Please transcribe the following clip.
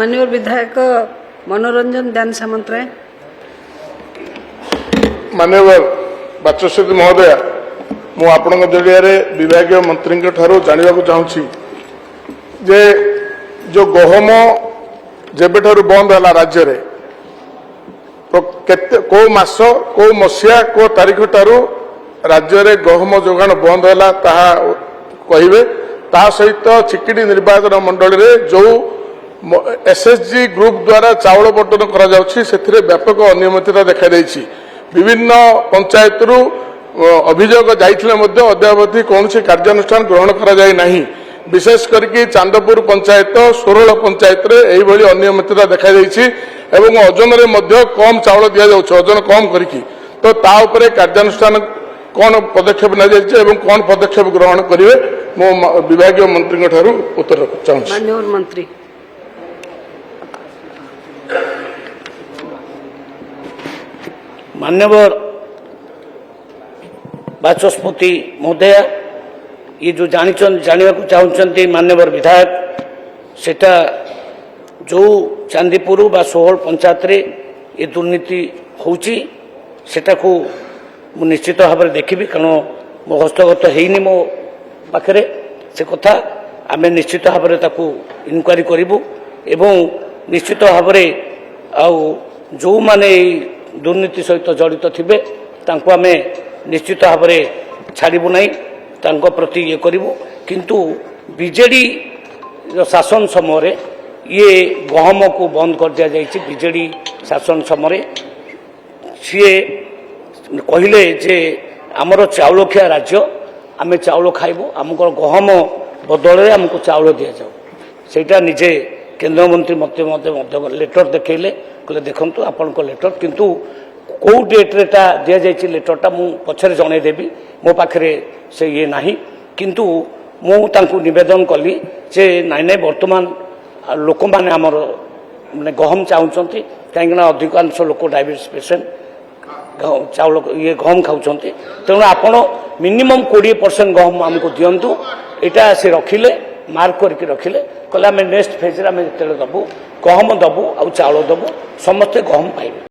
माननीय विधायक मनोरंजन ध्यान सामंतराय। माननीय बाचस्पति महोदय मु आपण जरिया विभाग मंत्री जानवा चाहूँगी जे जो गहम जेबे बंद है राज्य रे तो को मास को मसीहा को तारीख ठारू राज्य रे गहम जोगान बंद है कहे ता सहित चिकिटी निर्वाचन मंडल रे जो एसएचजी ग्रुप द्वारा चाउल बंटन कर व्यापक अनियमितता देखा देछि। विभिन्न पंचायत रु अभियोग जाइथिले मध्य अद्यावधि कौन कार्यानुष्ठान ग्रहण करा जाय नाही। विशेष करके चांदपुर पंचायत सोरल पंचायत रे एही भली अनियमितता देखा देछि एवं ओजन रे मध्य कम चाउल दिया जाउछ ओजन कम करिकि तो ता उपरे कार्यानुष्ठान कौन पदक्षेप न जाइछ एवं कौन पदक्षेप ग्रहण करिवे मो विभागीय मंत्री ठारू उत्तर चाहूँ। माननीय मंत्री मान्यवर बाचस्पति महोदय ये जो जानवा चाहते मान्यवर विधायक सेटा जो चांदीपुर बा सोहल पंचायत रे ये दुर्नीति होची सेटा को मु निश्चित भाव में देखी कारण मो हस्तगत है मो पाखे से कथा आम निश्चित भाव में इनक्वारी करूँ एवं निश्चित भाव में जो माने दुर्नीति सहित जड़ित थे तांको आमे निश्चित भाव में छाड़बू ना प्रति ये करूँ किंतु बीजेडी शासन समय ये गहम को बंद कर दिया जाइए। बीजेडी शासन समय सी कहले जे आमर चाउल खिया राज्य आमे चाउल खाइबू आमको गहम बदल आमको चाउल दि जाऊ सेटा निजे केन्द्रमंत्री मत लेटर देखले कहले देखु आपण लेटर किंतु कौ डेट्रे दि जाइए लेटरटा मु पछरे जनईदेवी मो पाखे से ये नाही किंतु मु नवेदन कली जे नाई नाई बर्तमान लोक मैंने आमर माने गहम चाहूँगी कहीं अधिकांश लोक डायबिटीज पेसेंट चाउल ये गहम खाऊँ तेणु आपण मिनिमम 20% गहम आमको दिंतु यहाँ से रखिले मार्क करके रखिले कहले आम नेक्स्ट फेज रे आम जो दबू गहम दबू आ चाउल दबू समस्ते गहम पाइबे।